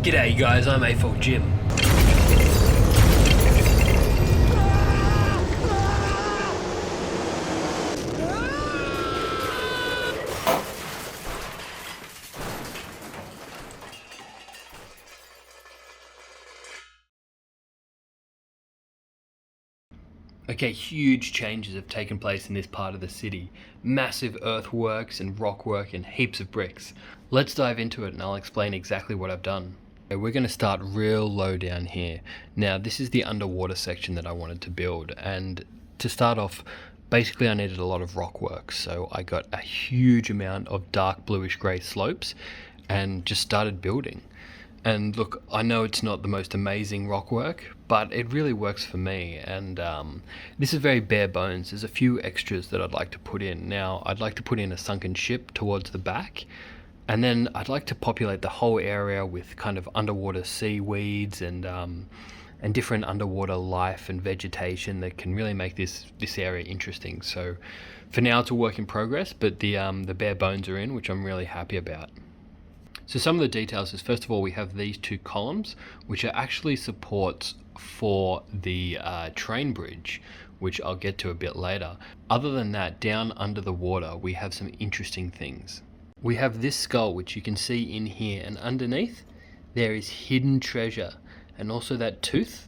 G'day guys, I'm AfolJim. Okay, huge changes have taken place in this part of the city. Massive earthworks and rockwork and heaps of bricks. Let's dive into it and I'll explain exactly what I've done. Okay, we're going to start real low down here. Now this is the underwater section that I wanted to build, and to start off, basically I needed a lot of rockwork, so I got a huge amount of dark bluish grey slopes and just started building. And look, I know it's not the most amazing rock work, but it really works for me. And this is very bare bones. There's a few extras that I'd like to put in. Now, I'd like to put in a sunken ship towards the back. And then I'd like to populate the whole area with kind of underwater seaweeds and different underwater life and vegetation that can really make this area interesting. So for now, it's a work in progress, but the bare bones are in, which I'm really happy about. So some of the details is, first of all, we have these two columns, which are actually supports for the train bridge, which I'll get to a bit later. Other than that, down under the water, we have some interesting things. We have this skull, which you can see in here, and underneath there is hidden treasure. And also that tooth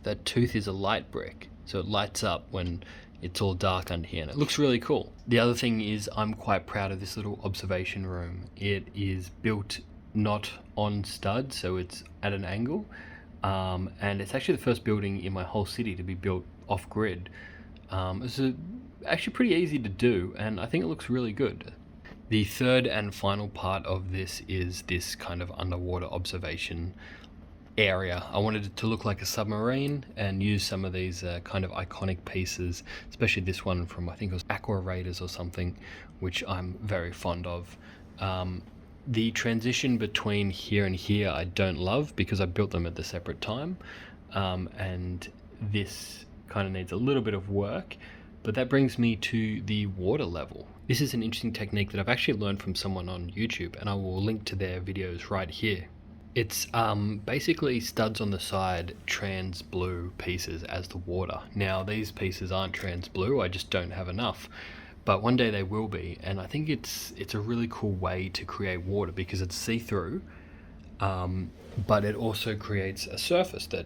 is a light brick. So it lights up when it's all dark under here, and it looks really cool. The other thing is, I'm quite proud of this little observation room. It is built not on studs, so it's at an angle, and it's actually the first building in my whole city to be built off grid. It's actually pretty easy to do, and I think it looks really good. The third and final part of this is this kind of underwater observation area. I wanted it to look like a submarine and use some of these kind of iconic pieces, especially this one from, I think it was Aqua Raiders or something, which I'm very fond of. The transition between here and here I don't love, because I built them at the separate time, and this kind of needs a little bit of work, but that brings me to the water level. This is an interesting technique that I've actually learned from someone on YouTube, and I will link to their videos right here. It's basically studs on the side, trans blue pieces as the water. Now these pieces aren't trans blue, I just don't have enough. But one day they will be, and I think it's a really cool way to create water, because it's see-through, but it also creates a surface that,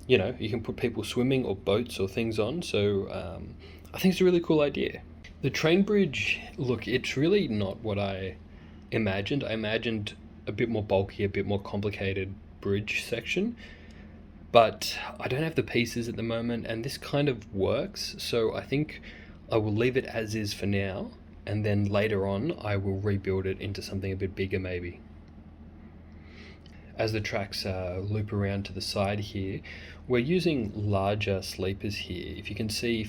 you know, you can put people swimming or boats or things on. So I think it's a really cool idea. The train bridge, look, it's really not what I imagined. I imagined a bit more bulky, a bit more complicated bridge section, but I don't have the pieces at the moment, and this kind of works, so I think I will leave it as is for now, and then later on I will rebuild it into something a bit bigger maybe. As the tracks loop around to the side here, we're using larger sleepers here. If you can see,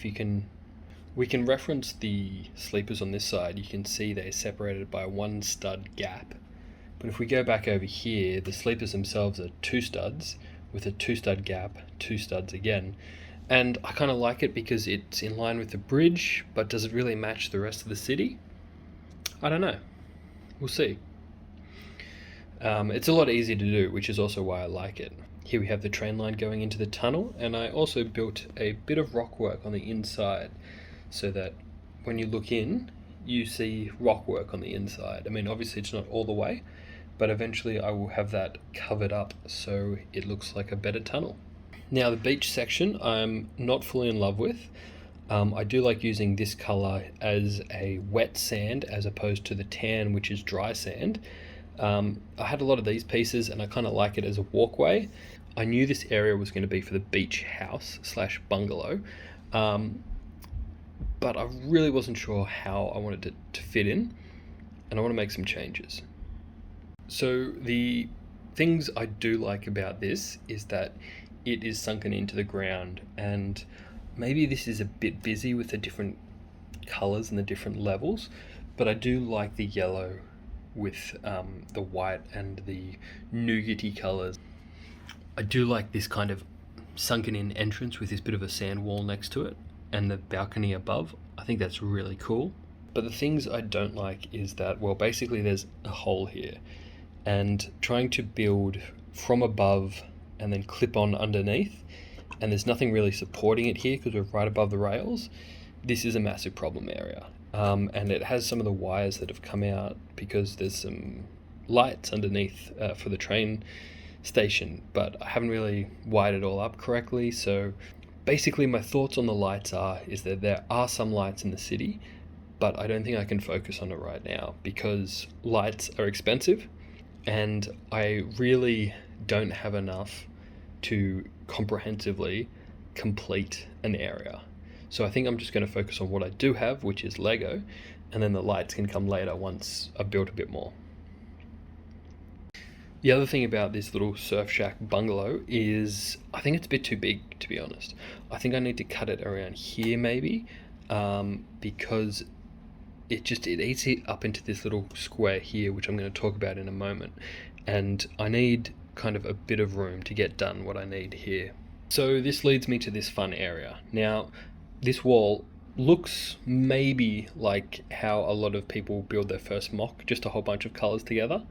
we can reference the sleepers on this side. You can see they're separated by one stud gap. But if we go back over here, the sleepers themselves are two studs with a two stud gap, two studs again. And I kind of like it because it's in line with the bridge, but does it really match the rest of the city? I don't know. We'll see. It's a lot easier to do, which is also why I like it. Here we have the train line going into the tunnel, and I also built a bit of rock work on the inside so that when you look in, you see rock work on the inside. I mean, obviously it's not all the way, but eventually I will have that covered up so it looks like a better tunnel. Now the beach section I'm not fully in love with. I do like using this color as a wet sand as opposed to the tan, which is dry sand. I had a lot of these pieces and I kind of like it as a walkway. I knew this area was going to be for the beach house / bungalow, but I really wasn't sure how I wanted it to fit in, and I want to make some changes. So the things I do like about this is that it is sunken into the ground, and maybe this is a bit busy with the different colors and the different levels, but I do like the yellow with the white and the nougaty colors. I do like this kind of sunken in entrance with this bit of a sand wall next to it and the balcony above. I think that's really cool. But the things I don't like is that, well, basically there's a hole here, and trying to build from above and then clip on underneath, and there's nothing really supporting it here because we're right above the rails, this is a massive problem area. And it has some of the wires that have come out because there's some lights underneath for the train station, but I haven't really wired it all up correctly. So basically my thoughts on the lights is that there are some lights in the city, but I don't think I can focus on it right now because lights are expensive and I really don't have enough to comprehensively complete an area. So I think I'm just going to focus on what I do have, which is Lego, and then the lights can come later once I've built a bit more. The other thing about this little surf shack bungalow is I think it's a bit too big, to be honest. I think I need to cut it around here maybe, because it eats it up into this little square here, which I'm going to talk about in a moment. And I need kind of a bit of room to get done what I need here. So this leads me to this fun area. Now, this wall looks maybe like how a lot of people build their first mock, just a whole bunch of colors together.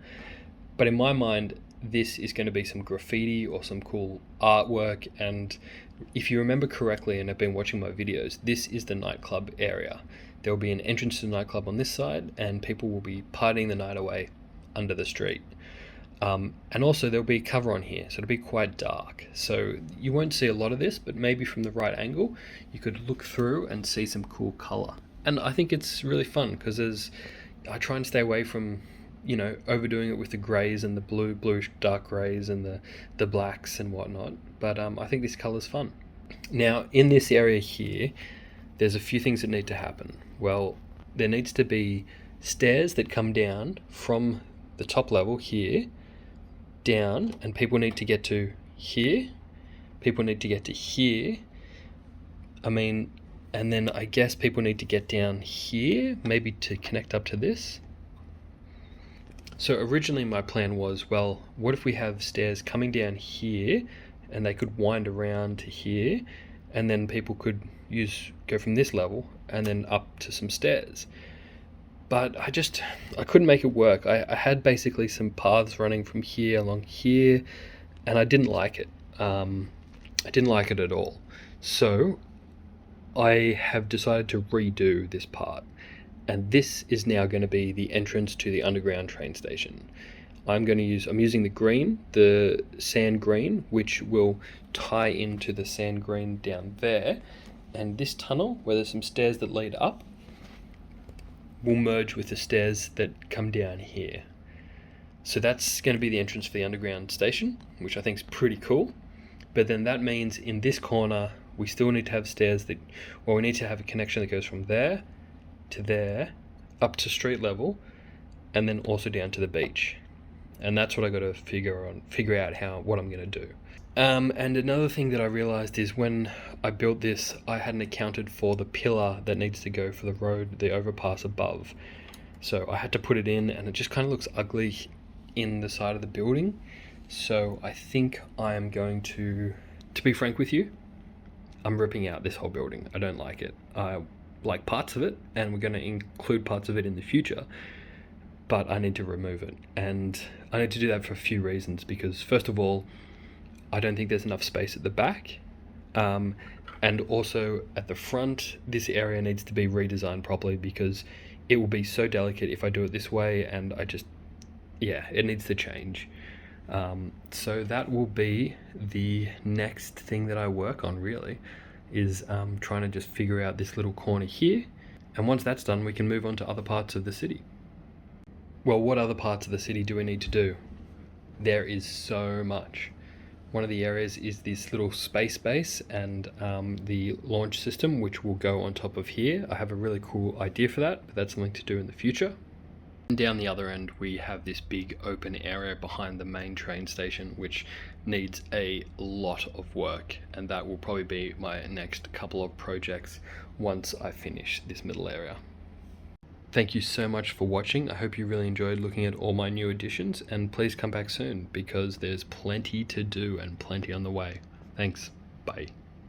But in my mind, this is going to be some graffiti or some cool artwork. And if you remember correctly and have been watching my videos, this is the nightclub area. There will be an entrance to the nightclub on this side and people will be partying the night away under the street. And also there'll be a cover on here, so it'll be quite dark. So you won't see a lot of this, but maybe from the right angle, you could look through and see some cool color. And I think it's really fun because I try and stay away from, overdoing it with the grays and the bluish dark grays and the blacks and whatnot. But I think this color's fun. Now, in this area here, there's a few things that need to happen. Well, there needs to be stairs that come down from the top level here, down, and people need to get to here. People need to get to here. And then I guess people need to get down here, maybe to connect up to this. So originally my plan was, well, what if we have stairs coming down here and they could wind around to here and then people could go from this level and then up to some stairs. But I couldn't make it work. I had basically some paths running from here along here and I didn't like it. I didn't like it at all. So I have decided to redo this part. And this is now going to be the entrance to the underground train station. I'm using the sand green, which will tie into the sand green down there. And this tunnel, where there's some stairs that lead up, will merge with the stairs that come down here. So that's going to be the entrance for the underground station, which I think is pretty cool. But then that means in this corner, we still need to have we need to have a connection that goes from there to there, up to street level, and then also down to the beach. And that's what I got to figure out what I'm going to do. And another thing that I realized is when I built this, I hadn't accounted for the pillar that needs to go for the road, the overpass above. So I had to put it in, and it just kind of looks ugly in the side of the building. So I think I am going to be frank with you, I'm ripping out this whole building. I don't like it. I like parts of it, and we're going to include parts of it in the future, but I need to remove it. And I need to do that for a few reasons, because first of all, I don't think there's enough space at the back, and also at the front, this area needs to be redesigned properly because it will be so delicate if I do it this way, and it needs to change. So that will be the next thing that I work on, really, is trying to just figure out this little corner here. And once that's done, we can move on to other parts of the city. Well, what other parts of the city do we need to do? There is so much. One of the areas is this little space base and the launch system, which will go on top of here. I have a really cool idea for that, but that's something to do in the future. And down the other end, we have this big open area behind the main train station, which needs a lot of work, and that will probably be my next couple of projects once I finish this middle area. Thank you so much for watching. I hope you really enjoyed looking at all my new additions, and please come back soon because there's plenty to do and plenty on the way. Thanks. Bye.